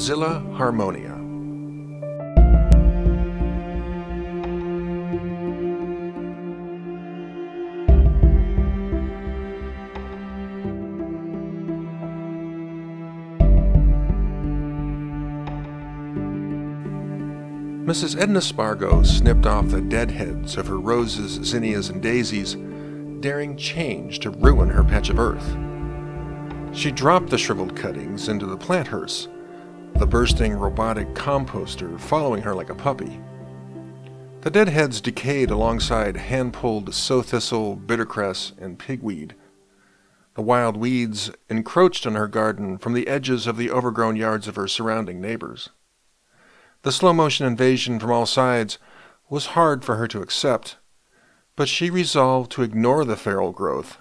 Zillah Harmonia. Mrs. Edna Spargo snipped off the dead heads of her roses, zinnias, and daisies, daring change to ruin her patch of earth. She dropped the shriveled cuttings into the plant hearse, the bursting robotic composter following her like a puppy. The dead heads decayed alongside hand-pulled sow thistle, bittercress, and pigweed. The wild weeds encroached on her garden from the edges of the overgrown yards of her surrounding neighbors. The slow-motion invasion from all sides was hard for her to accept, but she resolved to ignore the feral growth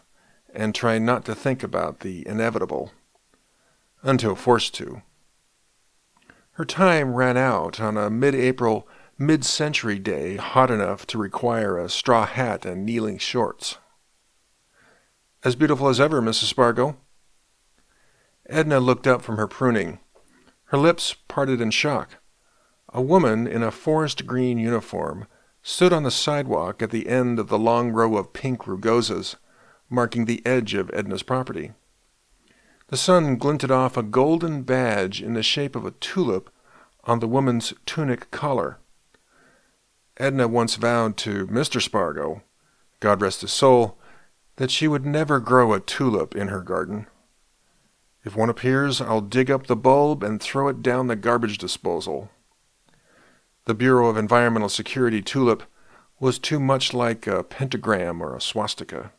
and try not to think about the inevitable, until forced to. Her time ran out on a mid-April, mid-century day hot enough to require a straw hat and kneeling shorts. "As beautiful as ever, Mrs. Spargo." Edna looked up from her pruning. Her lips parted in shock. A woman in a forest green uniform stood on the sidewalk at the end of the long row of pink rugosas, marking the edge of Edna's property. The sun glinted off a golden badge in the shape of a tulip on the woman's tunic collar. Edna once vowed to Mr. Spargo, God rest his soul, that she would never grow a tulip in her garden. "If one appears, I'll dig up the bulb and throw it down the garbage disposal." The Bureau of Environmental Security tulip was too much like a pentagram or a swastika.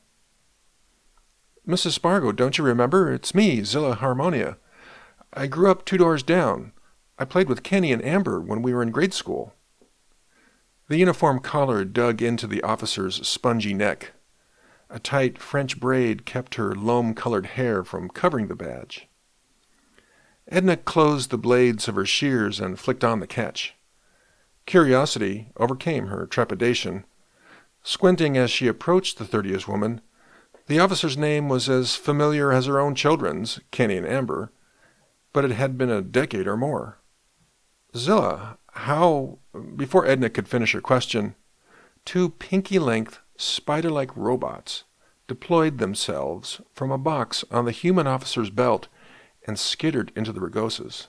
"Mrs. Spargo, don't you remember? It's me, Zillah Harmonia. I grew up 2 doors down. I played with Kenny and Amber when we were in grade school." The uniform collar dug into the officer's spongy neck. A tight French braid kept her loam-colored hair from covering the badge. Edna closed the blades of her shears and flicked on the catch. Curiosity overcame her trepidation. Squinting as she approached the 30-year woman, the officer's name was as familiar as her own children's, Kenny and Amber, but it had been a decade or more. "Zillah, how—" Before Edna could finish her question, 2 pinky-length, spider-like robots deployed themselves from a box on the human officer's belt and skittered into the rugosas.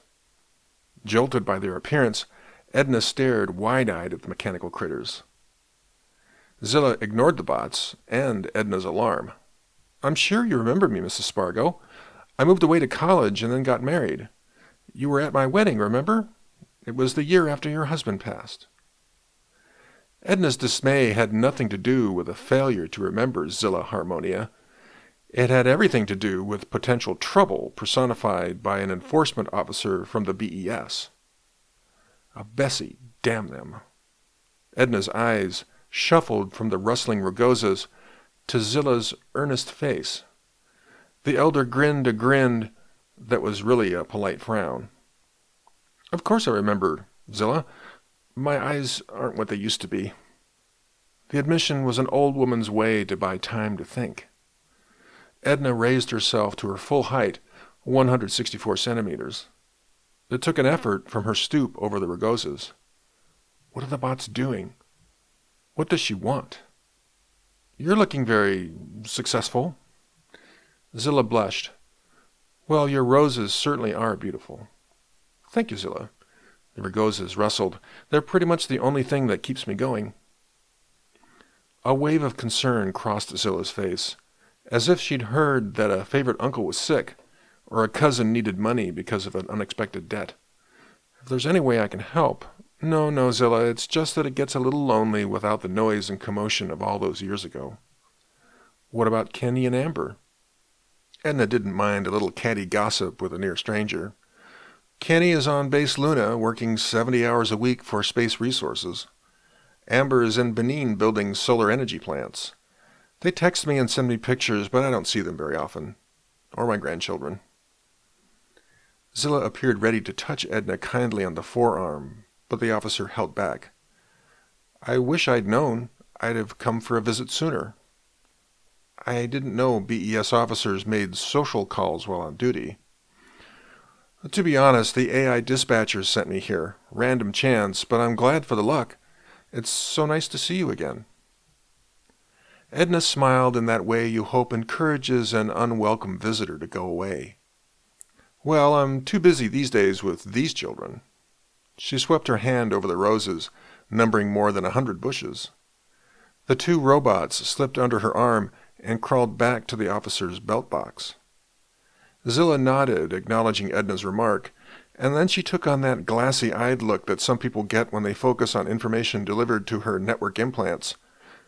Jolted by their appearance, Edna stared wide-eyed at the mechanical critters. Zillah ignored the bots and Edna's alarm. "I'm sure you remember me, Mrs. Spargo. I moved away to college and then got married. You were at my wedding, remember? It was the year after your husband passed." Edna's dismay had nothing to do with a failure to remember Zillah Harmonia. It had everything to do with potential trouble personified by an enforcement officer from the BES. A Bessie, damn them. Edna's eyes shuffled from the rustling rugosas to Zillah's earnest face. The elder grinned a grin that was really a polite frown. "Of course I remember, Zillah. My eyes aren't what they used to be." The admission was an old woman's way to buy time to think. Edna raised herself to her full height, 164 centimeters. It took an effort from her stoop over the rugosas. What are the bots doing? What does she want? "You're looking very successful." Zillah blushed. "Well, your roses certainly are beautiful." "Thank you, Zillah." The rugosas rustled. "They're pretty much the only thing that keeps me going." A wave of concern crossed Zillah's face, as if she'd heard that a favorite uncle was sick, or a cousin needed money because of an unexpected debt. "If there's any way I can help—" No, Zillah, it's just that it gets a little lonely without the noise and commotion of all those years ago." "What about Kenny and Amber?" Edna didn't mind a little catty gossip with a near stranger. "Kenny is on base Luna, working 70 hours a week for Space Resources. Amber is in Benin building solar energy plants. They text me and send me pictures, but I don't see them very often. Or my grandchildren." Zillah appeared ready to touch Edna kindly on the forearm, but the officer held back. "I wish I'd known. I'd have come for a visit sooner." "I didn't know BES officers made social calls while on duty." To be honest, the AI dispatcher sent me here. Random chance, but I'm glad for the luck. It's so nice to see you again. Edna smiled in that way you hope encourages an unwelcome visitor to go away. Well, I'm too busy these days with these children. She swept her hand over the roses, numbering more than 100 bushes. The 2 robots slipped under her arm and crawled back to the officer's belt box. Zillah nodded, acknowledging Edna's remark, and then she took on that glassy-eyed look that some people get when they focus on information delivered to her network implants,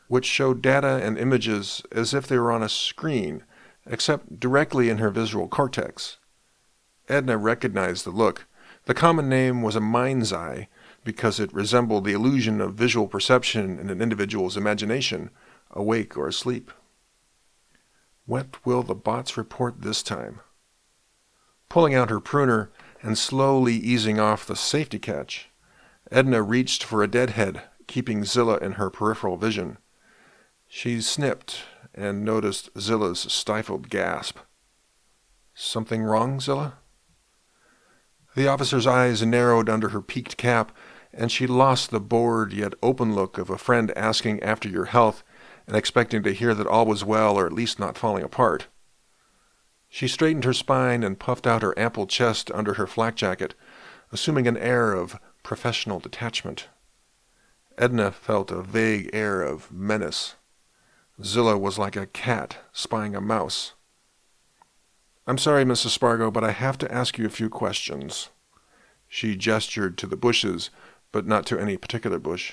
which showed data and images as if they were on a screen, except directly in her visual cortex. Edna recognized the look. The common name was a mind's eye, because it resembled the illusion of visual perception in an individual's imagination, awake or asleep. What will the bots report this time? Pulling out her pruner and slowly easing off the safety catch, Edna reached for a deadhead, keeping Zillah in her peripheral vision. She snipped and noticed Zillah's stifled gasp. Something wrong, Zillah? The officer's eyes narrowed under her peaked cap, and she lost the bored yet open look of a friend asking after your health and expecting to hear that all was well or at least not falling apart. She straightened her spine and puffed out her ample chest under her flak jacket, assuming an air of professional detachment. Edna felt a vague air of menace. Zillah was like a cat spying a mouse. I'm sorry, Mrs. Spargo, but I have to ask you a few questions. She gestured to the bushes, but not to any particular bush.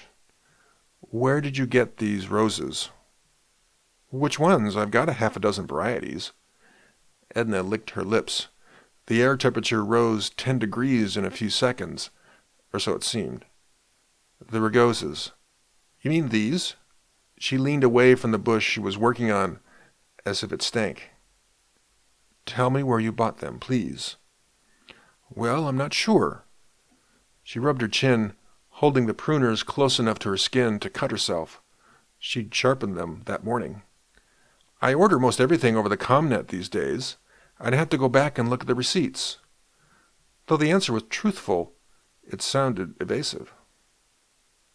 Where did you get these roses? Which ones? I've got 6 varieties. Edna licked her lips. The air temperature rose 10 degrees in a few seconds, or so it seemed. The rugoses. You mean these? She leaned away from the bush she was working on, as if it stank. Tell me where you bought them, please. Well, I'm not sure. She rubbed her chin, holding the pruners close enough to her skin to cut herself. She'd sharpened them that morning. I order most everything over the ComNet these days. I'd have to go back and look at the receipts. Though the answer was truthful, it sounded evasive.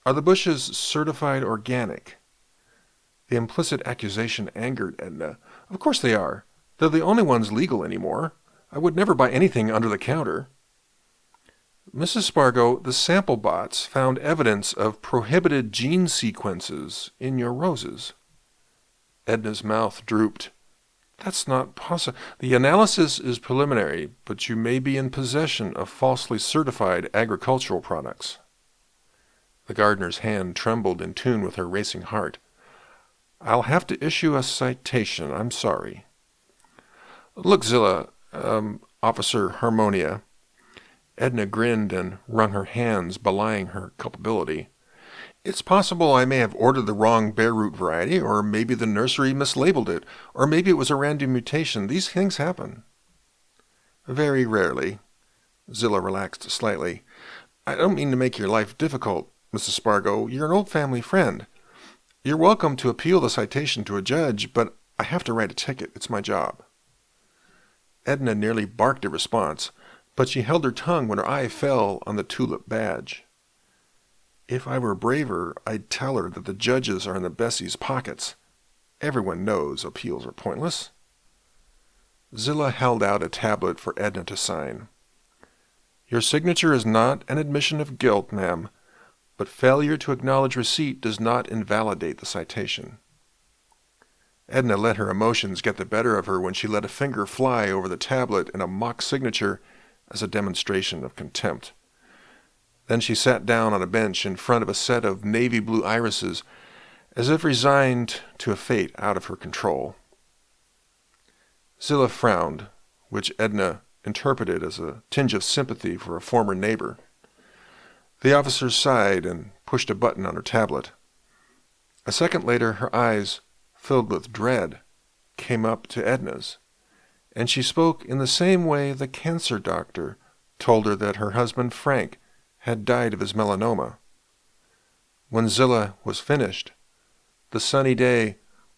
Are the bushes certified organic? The implicit accusation angered Edna. Of course they are. They're the only ones legal anymore. I would never buy anything under the counter. Mrs. Spargo, the sample bots found evidence of prohibited gene sequences in your roses. Edna's mouth drooped. That's not possible. The analysis is preliminary, but you may be in possession of falsely certified agricultural products. The gardener's hand trembled in tune with her racing heart. I'll have to issue a citation. I'm sorry. Look, Zillah, Officer Harmonia. Edna grinned and wrung her hands, belying her culpability. It's possible I may have ordered the wrong bare root variety, or maybe the nursery mislabeled it, or maybe it was a random mutation. These things happen. Very rarely. Zillah relaxed slightly. I don't mean to make your life difficult, Mrs. Spargo. You're an old family friend. You're welcome to appeal the citation to a judge, but I have to write a ticket. It's my job. Edna nearly barked a response, but she held her tongue when her eye fell on the tulip badge. If I were braver, I'd tell her that the judges are in the Bessie's pockets. Everyone knows appeals are pointless. Zillah held out a tablet for Edna to sign. Your signature is not an admission of guilt, ma'am, but failure to acknowledge receipt does not invalidate the citation. Edna let her emotions get the better of her when she let a finger fly over the tablet in a mock signature as a demonstration of contempt. Then she sat down on a bench in front of a set of navy blue irises, as if resigned to a fate out of her control. Zillah frowned, which Edna interpreted as a tinge of sympathy for a former neighbor. The officer sighed and pushed a button on her tablet. A second later, her eyes, filled with dread, came up to Edna's, and she spoke in the same way the cancer doctor told her that her husband Frank had died of his melanoma. When Zillah was finished, the sunny day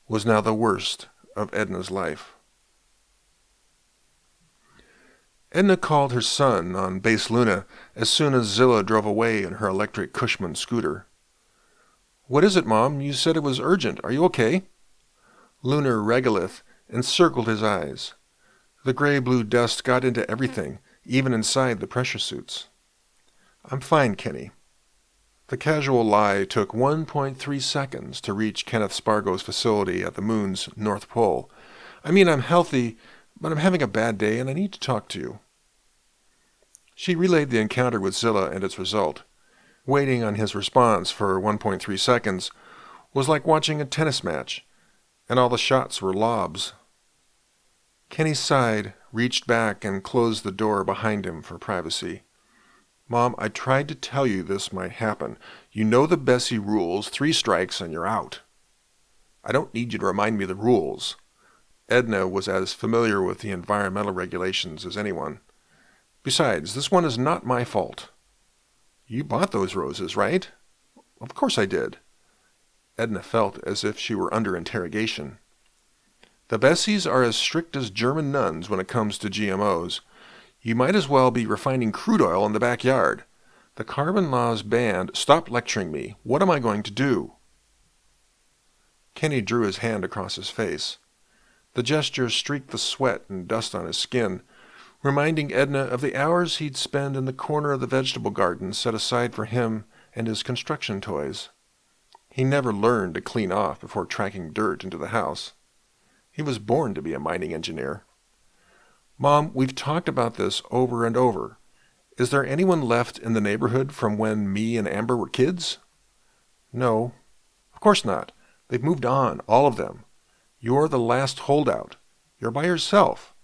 was now the worst of Edna's life. Edna called her son on Base Luna as soon as Zillah drove away in her electric Cushman scooter. "What is it, Mom? You said it was urgent. Are you okay?" Lunar regolith encircled his eyes. The gray-blue dust got into everything, even inside the pressure suits. "I'm fine, Kenny." The casual lie took 1.3 seconds to reach Kenneth Spargo's facility at the moon's North Pole. "I mean, I'm healthy, but I'm having a bad day and I need to talk to you." She relayed the encounter with Zillah and its result. Waiting on his response for 1.3 seconds was like watching a tennis match, and all the shots were lobs. Kenny sighed, reached back, and closed the door behind him for privacy. "Mom, I tried to tell you this might happen. You know the Bessie rules, 3 strikes and you're out." "I don't need you to remind me the rules." Edna was as familiar with the environmental regulations as anyone. "Besides, this one is not my fault." "You bought those roses, right?" "Of course I did." Edna felt as if she were under interrogation. "The Bessies are as strict as German nuns when it comes to GMOs. You might as well be refining crude oil in the backyard. The carbon law's banned. Stop lecturing me. What am I going to do?" Kenny drew his hand across his face. The gesture streaked the sweat and dust on his skin, reminding Edna of the hours he'd spend in the corner of the vegetable garden set aside for him and his construction toys. He never learned to clean off before tracking dirt into the house. He was born to be a mining engineer. "Mom, we've talked about this over and over. Is there anyone left in the neighborhood from when me and Amber were kids?" "No. Of course not. They've moved on, all of them. You're the last holdout. You're by yourself.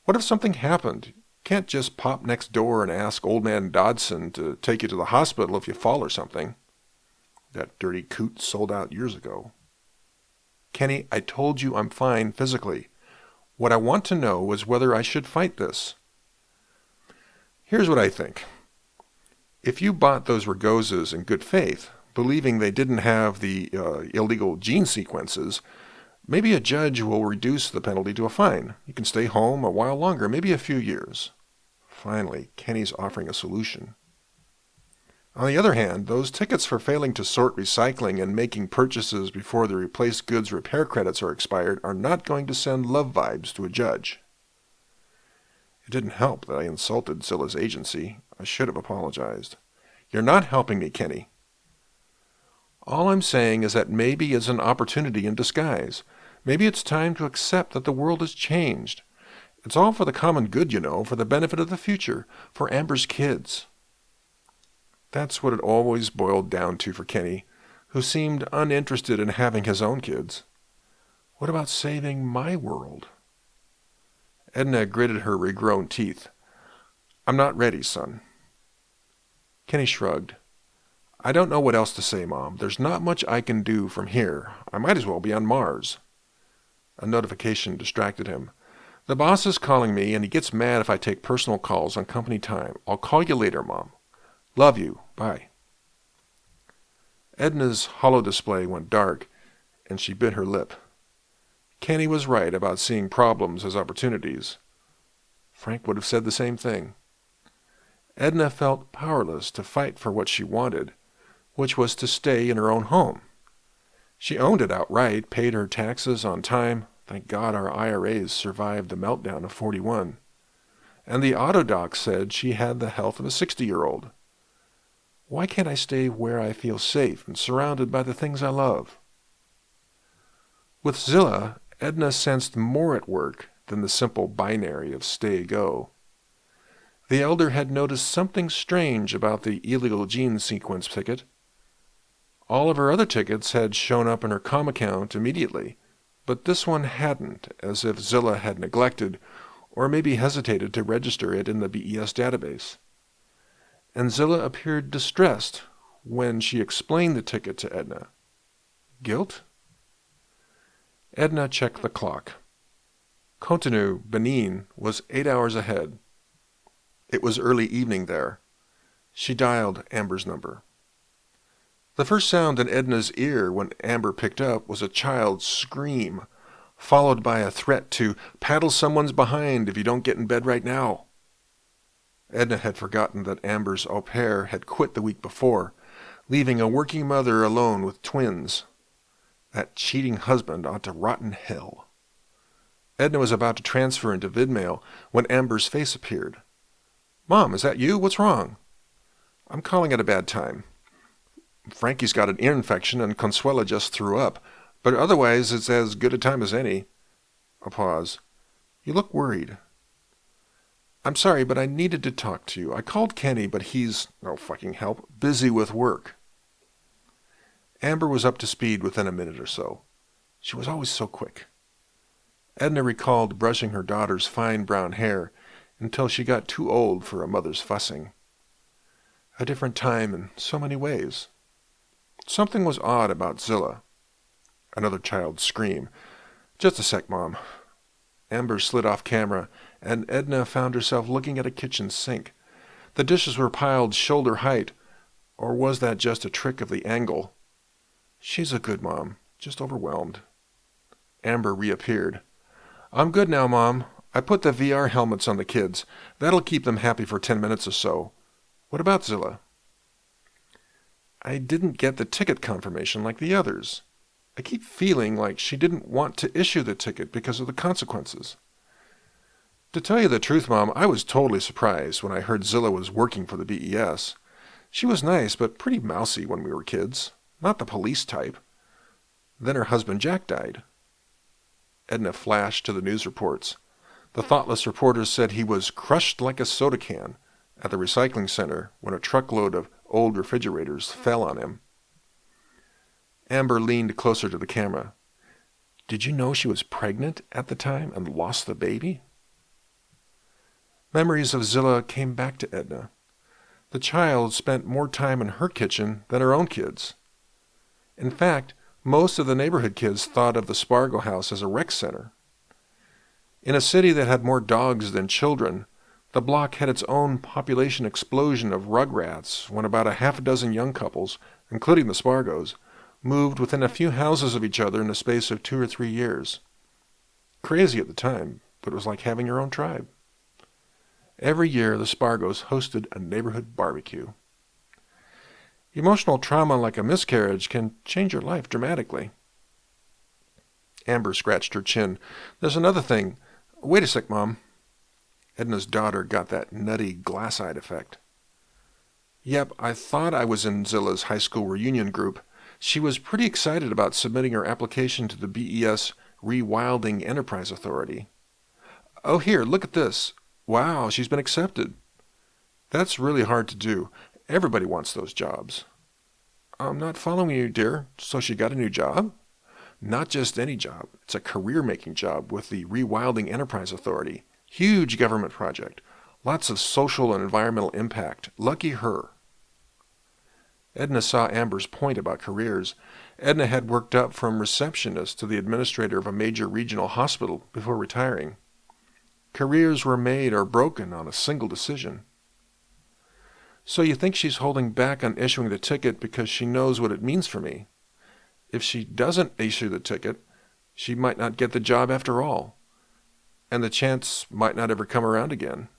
What if something happened? You can't just pop next door and ask old man Dodson to take you to the hospital if you fall or something. That dirty coot sold out years ago." "Kenny, I told you I'm fine physically. What I want to know is whether I should fight this." "Here's what I think. If you bought those rugoses in good faith, believing they didn't have the illegal gene sequences, maybe a judge will reduce the penalty to a fine. You can stay home a while longer, maybe a few years." Finally, Kenny's offering a solution. "On the other hand, those tickets for failing to sort recycling and making purchases before the replaced goods repair credits are expired are not going to send love vibes to a judge." It didn't help that I insulted Zillah's agency. I should have apologized. "You're not helping me, Kenny." "All I'm saying is that maybe it's an opportunity in disguise. Maybe it's time to accept that the world has changed. It's all for the common good, you know, for the benefit of the future, for Amber's kids." That's what it always boiled down to for Kenny, who seemed uninterested in having his own kids. What about saving my world? Edna gritted her regrown teeth. "I'm not ready, son." Kenny shrugged. "I don't know what else to say, Mom. There's not much I can do from here. I might as well be on Mars." A notification distracted him. "The boss is calling me, and he gets mad if I take personal calls on company time. I'll call you later, Mom. Love you. Bye." Edna's holodisplay went dark, and she bit her lip. Kenny was right about seeing problems as opportunities. Frank would have said the same thing. Edna felt powerless to fight for what she wanted, which was to stay in her own home. She owned it outright, paid her taxes on time. Thank God our IRAs survived the meltdown of 41. And the auto doc said she had the health of a 60-year-old. Why can't I stay where I feel safe and surrounded by the things I love? With Zillah, Edna sensed more at work than the simple binary of stay-go. The elder had noticed something strange about the illegal gene sequence ticket. All of her other tickets had shown up in her com account immediately, but this one hadn't, as if Zillah had neglected or maybe hesitated to register it in the BES database. And Zillah appeared distressed when she explained the ticket to Edna. Guilt? Edna checked the clock. Cotonou, Benin, was 8 hours ahead. It was early evening there. She dialed Amber's number. The first sound in Edna's ear when Amber picked up was a child's scream, followed by a threat to paddle someone's behind if you don't get in bed right now. Edna had forgotten that Amber's au pair had quit the week before, leaving a working mother alone with twins. That cheating husband ought to rot in hell. Edna was about to transfer into VidMail when Amber's face appeared. "Mom, is that you? What's wrong?" "I'm calling at a bad time. Frankie's got an ear infection and Consuela just threw up, but otherwise it's as good a time as any." A pause. "You look worried." "I'm sorry, but I needed to talk to you. I called Kenny, but he's, no fucking help, busy with work." Amber was up to speed within a minute or so. She was always so quick. Edna recalled brushing her daughter's fine brown hair until she got too old for a mother's fussing. A different time in so many ways. Something was odd about Zillah. Another child's scream. "Just a sec, Mom." Amber slid off camera, and Edna found herself looking at a kitchen sink. The dishes were piled shoulder height, or was that just a trick of the angle? She's a good mom, just overwhelmed. Amber reappeared. "I'm good now, Mom. I put the VR helmets on the kids. That'll keep them happy for 10 minutes or so. What about Zillah?" "I didn't get the ticket confirmation like the others. I keep feeling like she didn't want to issue the ticket because of the consequences." "To tell you the truth, Mom, I was totally surprised when I heard Zillah was working for the BES. She was nice, but pretty mousy when we were kids. Not the police type. Then her husband Jack died." Edna flashed to the news reports. The thoughtless reporters said he was crushed like a soda can at the recycling center when a truckload of old refrigerators fell on him. Amber leaned closer to the camera. "Did you know she was pregnant at the time and lost the baby?" Memories of Zillah came back to Edna. The child spent more time in her kitchen than her own kids. In fact, most of the neighborhood kids thought of the Spargo house as a rec center. In a city that had more dogs than children, the block had its own population explosion of rugrats when about a half a dozen young couples, including the Spargos, moved within a few houses of each other in the space of 2 or 3 years. Crazy at the time, but it was like having your own tribe. Every year, the Spargos hosted a neighborhood barbecue. Emotional trauma like a miscarriage can change your life dramatically. Amber scratched her chin. "There's another thing. Wait a sec, Mom." Edna's daughter got that nutty glass-eyed effect. "Yep, I thought I was in Zillah's high school reunion group. She was pretty excited about submitting her application to the BES Rewilding Enterprise Authority. Oh, here, look at this. Wow, she's been accepted. That's really hard to do. Everybody wants those jobs." "I'm not following you, dear. So she got a new job?" "Not just any job. It's a career-making job with the Rewilding Enterprise Authority. Huge government project. Lots of social and environmental impact. Lucky her." Edna saw Amber's point about careers. Edna had worked up from receptionist to the administrator of a major regional hospital before retiring. Careers were made or broken on a single decision. "So you think she's holding back on issuing the ticket because she knows what it means for me? If she doesn't issue the ticket, she might not get the job after all, and the chance might not ever come around again."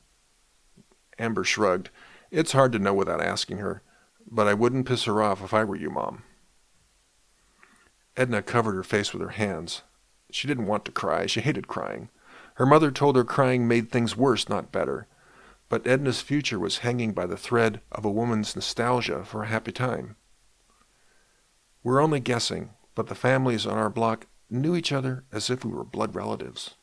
Amber shrugged. "It's hard to know without asking her, but I wouldn't piss her off if I were you, Mom." Edna covered her face with her hands. She didn't want to cry. She hated crying. Her mother told her crying made things worse, not better. But Edna's future was hanging by the thread of a woman's nostalgia for a happy time. "We're only guessing, but the families on our block knew each other as if we were blood relatives."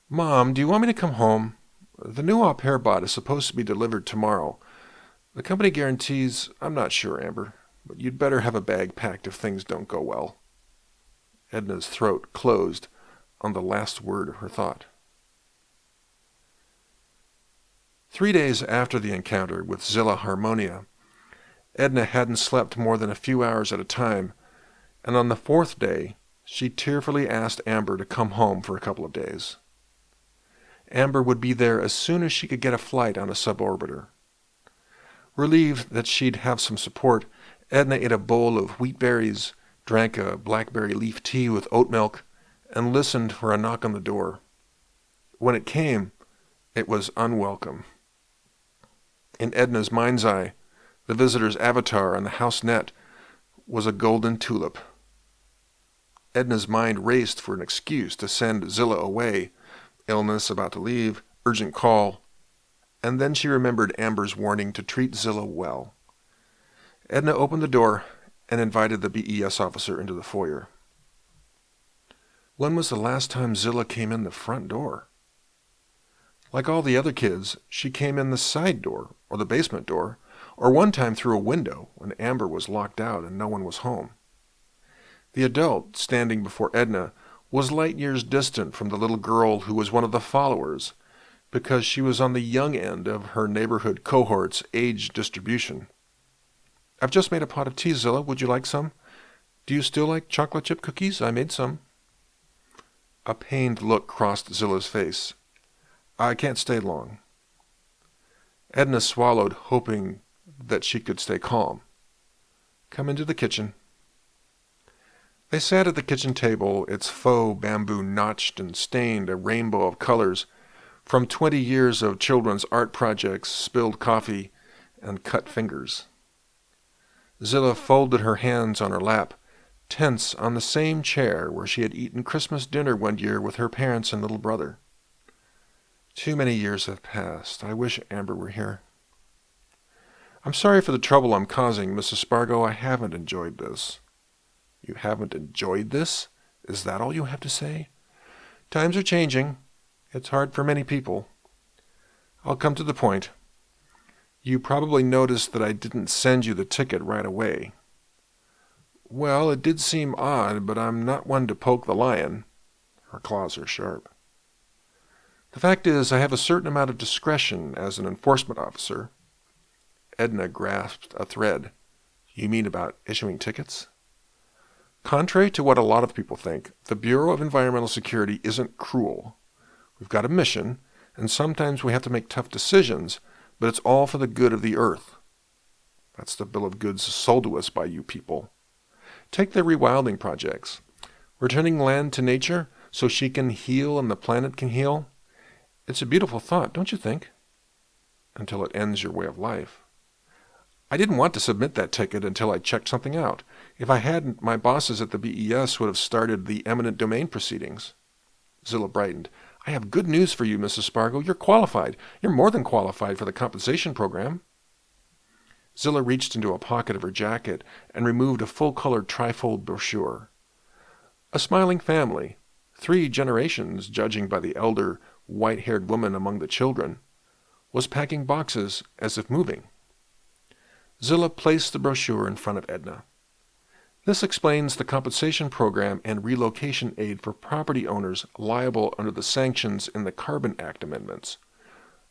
"Mom, do you want me to come home? The new au pair bot is supposed to be delivered tomorrow. The company guarantees, I'm not sure, Amber, but you'd better have a bag packed if things don't go well." Edna's throat closed on the last word of her thought. 3 days after the encounter with Zillah Harmonia, Edna hadn't slept more than a few hours at a time, and on the 4th day, she tearfully asked Amber to come home for a couple of days. Amber would be there as soon as she could get a flight on a suborbiter. Relieved that she'd have some support, Edna ate a bowl of wheat berries, drank a blackberry leaf tea with oat milk, and listened for a knock on the door. When it came, It was unwelcome. In Edna's mind's eye, the visitor's avatar on the house net was a golden tulip. Edna's mind raced for an excuse to send Zillah away, illness about to leave, urgent call, and then she remembered Amber's warning to treat Zillah well. Edna opened the door and invited the BES officer into the foyer. When was the last time Zillah came in the front door? Like all the other kids, she came in the side door, or the basement door, or one time through a window when Amber was locked out and no one was home. The adult standing before Edna was light years distant from the little girl who was one of the followers, because she was on the young end of her neighborhood cohort's age distribution. "I've just made a pot of tea, Zillah. Would you like some? Do you still like chocolate chip cookies? I made some." A pained look crossed Zillah's face. "I can't stay long." Edna swallowed, hoping that she could stay calm. "Come into the kitchen." They sat at the kitchen table, its faux bamboo notched and stained a rainbow of colors from 20 years of children's art projects, spilled coffee, and cut fingers. Zillah folded her hands on her lap, tense on the same chair where she had eaten Christmas dinner one year with her parents and little brother. "Too many years have passed. I wish Amber were here." "I'm sorry for the trouble I'm causing, Mrs. Spargo. I haven't enjoyed this." "You haven't enjoyed this? Is that all you have to say?" "Times are changing. It's hard for many people. I'll come to the point. You probably noticed that I didn't send you the ticket right away." "Well, it did seem odd, but I'm not one to poke the lion." Her claws are sharp. "The fact is, I have a certain amount of discretion as an enforcement officer." Edna grasped a thread. "You mean about issuing tickets?" "Contrary to what a lot of people think, the Bureau of Environmental Security isn't cruel. We've got a mission, and sometimes we have to make tough decisions, but it's all for the good of the earth. That's the bill of goods sold to us by you people. Take the rewilding projects. Returning land to nature so she can heal and the planet can heal. It's a beautiful thought, don't you think? Until it ends your way of life. I didn't want to submit that ticket until I checked something out. If I hadn't, my bosses at the BES would have started the eminent domain proceedings." Zillah brightened. "I have good news for you, Mrs. Spargo. You're qualified. You're more than qualified for the compensation program." Zillah reached into a pocket of her jacket and removed a full-colored trifold brochure. A smiling family, 3 generations judging by the elder, white-haired woman among the children, was packing boxes as if moving. Zillah placed the brochure in front of Edna. "This explains the compensation program and relocation aid for property owners liable under the sanctions in the Carbon Act amendments.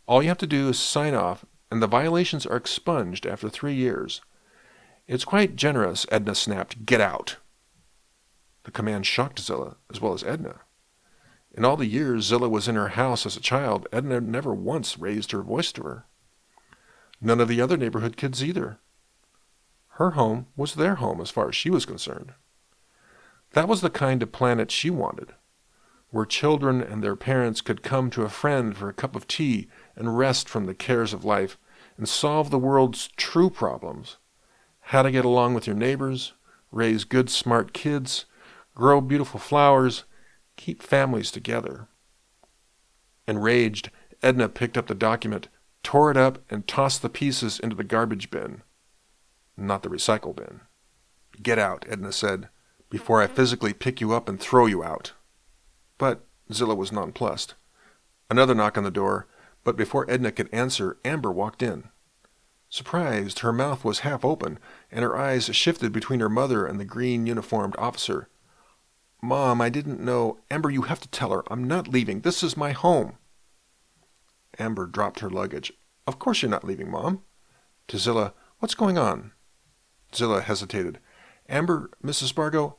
All you have to do is sign off, and the violations are expunged after 3 years. It's quite generous," Edna snapped. "Get out!" The command shocked Zillah, as well as Edna. In all the years Zillah was in her house as a child, Edna never once raised her voice to her. None of the other neighborhood kids either. Her home was their home as far as she was concerned. That was the kind of planet she wanted, where children and their parents could come to a friend for a cup of tea and rest from the cares of life and solve the world's true problems: how to get along with your neighbors, raise good, smart kids, grow beautiful flowers, keep families together. Enraged, Edna picked up the document, tore it up, and tossed the pieces into the garbage bin. Not the recycle bin. "Get out," Edna said, "before I physically pick you up and throw you out." But Zillah was nonplussed. Another knock on the door, but before Edna could answer, Amber walked in. Surprised, her mouth was half open, and her eyes shifted between her mother and the green-uniformed officer. "Mom, I didn't know—" "Amber, you have to tell her. I'm not leaving. This is my home." Amber dropped her luggage. "Of course you're not leaving, Mom." To Zillah, "What's going on?" Zillah hesitated. "Amber, Mrs. Spargo,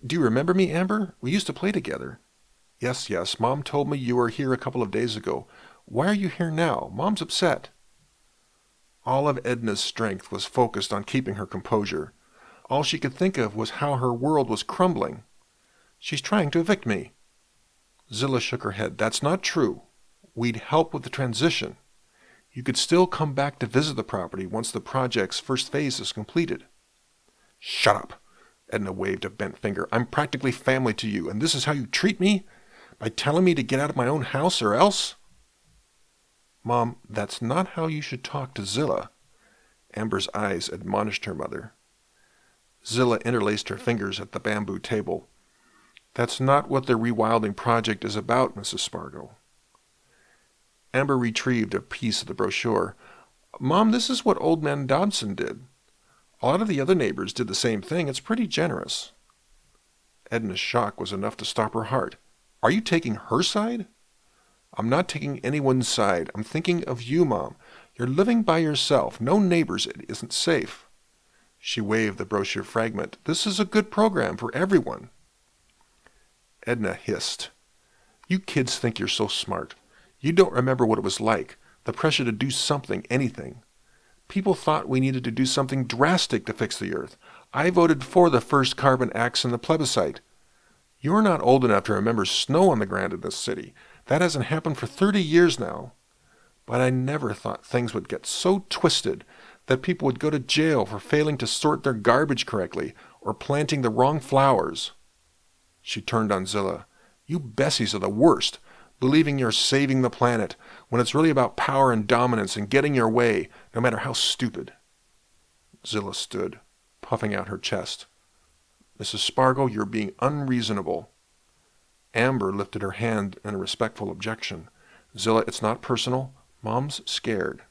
do you remember me, Amber? We used to play together." Yes. Mom told me you were here a couple of days ago. Why are you here now? Mom's upset." All of Edna's strength was focused on keeping her composure. All she could think of was how her world was crumbling. "She's trying to evict me." Zillah shook her head. "That's not true. We'd help with the transition. You could still come back to visit the property once the project's first phase is completed." "Shut up!" Edna waved a bent finger. "I'm practically family to you, and this is how you treat me? By telling me to get out of my own house or else?" "Mom, that's not how you should talk to Zillah," Amber's eyes admonished her mother. Zillah interlaced her fingers at the bamboo table. "That's not what the rewilding project is about, Mrs. Spargo." Amber retrieved a piece of the brochure. "Mom, this is what Old Man Dodson did. A lot of the other neighbors did the same thing. It's pretty generous." Edna's shock was enough to stop her heart. "Are you taking her side?" "I'm not taking anyone's side. I'm thinking of you, Mom. You're living by yourself. No neighbors. It isn't safe." She waved the brochure fragment. "This is a good program for everyone." Edna hissed. "You kids think you're so smart. You don't remember what it was like, the pressure to do something, anything. People thought we needed to do something drastic to fix the earth. I voted for the first carbon acts in the plebiscite. You're not old enough to remember snow on the ground in this city. That hasn't happened for 30 years now. But I never thought things would get so twisted that people would go to jail for failing to sort their garbage correctly or planting the wrong flowers." She turned on Zillah. "You Bessies are the worst, believing you're saving the planet when it's really about power and dominance and getting your way, no matter how stupid." Zillah stood, puffing out her chest. "Mrs. Spargo, you're being unreasonable." Amber lifted her hand in a respectful objection. "Zillah, it's not personal. Mom's scared."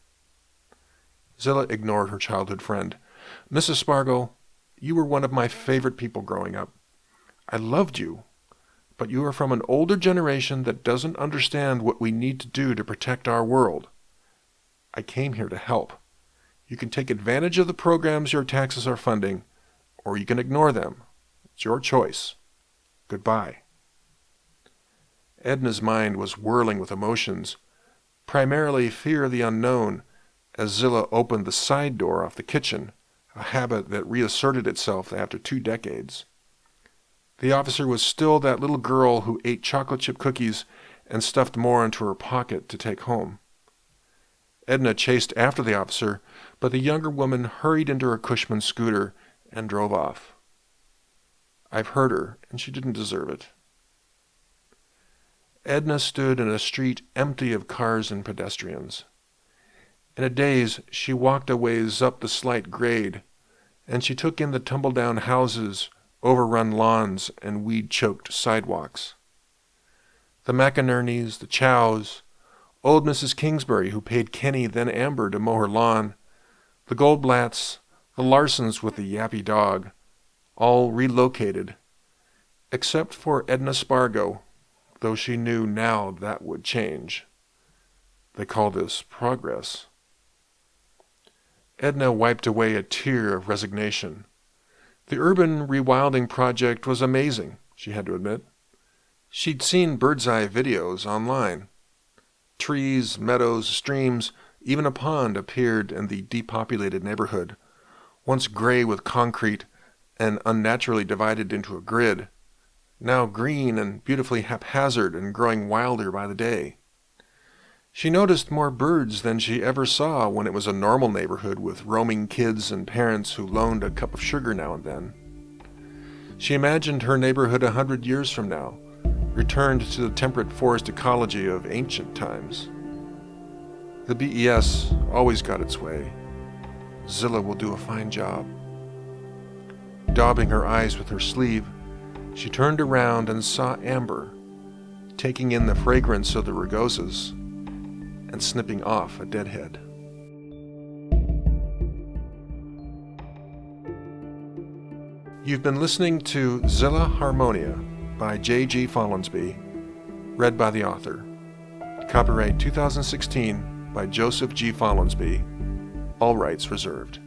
Zillah ignored her childhood friend. "Mrs. Spargo, you were one of my favorite people growing up. I loved you, but you are from an older generation that doesn't understand what we need to do to protect our world. I came here to help. You can take advantage of the programs your taxes are funding, or you can ignore them. It's your choice. Goodbye." Edna's mind was whirling with emotions, primarily fear of the unknown, as Zillah opened the side door off the kitchen, a habit that reasserted itself after 2 decades. The officer was still that little girl who ate chocolate chip cookies and stuffed more into her pocket to take home. Edna chased after the officer, but the younger woman hurried into her Cushman scooter and drove off. I've hurt her, and she didn't deserve it. Edna stood in a street empty of cars and pedestrians. In a daze, she walked a ways up the slight grade, and she took in the tumble-down houses, overrun lawns, and weed-choked sidewalks. The McInernys, the Chows, old Mrs. Kingsbury, who paid Kenny then Amber to mow her lawn, the Goldblatts, the Larsons with the yappy dog, all relocated, except for Edna Spargo, though she knew now that would change. They call this progress. Edna wiped away a tear of resignation. The urban rewilding project was amazing, she had to admit. She'd seen bird's-eye videos online. Trees, meadows, streams, even a pond appeared in the depopulated neighborhood, once gray with concrete and unnaturally divided into a grid, now green and beautifully haphazard and growing wilder by the day. She noticed more birds than she ever saw when it was a normal neighborhood with roaming kids and parents who loaned a cup of sugar now and then. She imagined her neighborhood 100 years from now, returned to the temperate forest ecology of ancient times. The BES always got its way. Zillah will do a fine job. Daubing her eyes with her sleeve, she turned around and saw Amber, taking in the fragrance of the rugosas and snipping off a deadhead. You've been listening to Zillah Harmonia by J.G. Follansbee, read by the author. Copyright 2016 by Joseph G. Follansbee. All rights reserved.